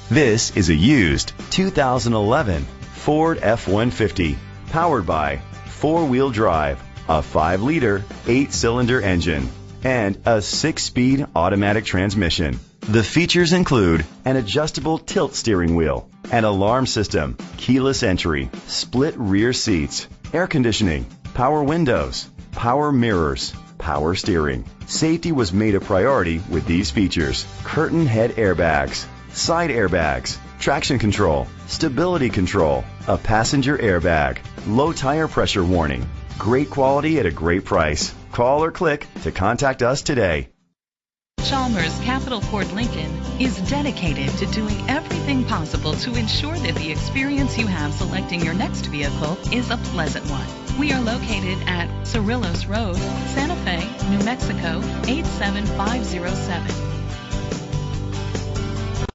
This is a used 2011 Ford F-150 powered by four-wheel drive, a 5-liter, 8-cylinder engine, and a 6-speed automatic transmission. The features include an adjustable tilt steering wheel, an alarm system, keyless entry, split rear seats, air conditioning, power windows, power mirrors, power steering. Safety was made a priority with these features: curtain head airbags, side airbags, traction control, stability control, a passenger airbag, low tire pressure warning. Great quality at a great price. Call or click to contact us today. Chalmers Capital Ford Lincoln is dedicated to doing everything possible to ensure that the experience you have selecting your next vehicle is a pleasant one. We are located at Cerrillos Road, Santa Fe, New Mexico 87507.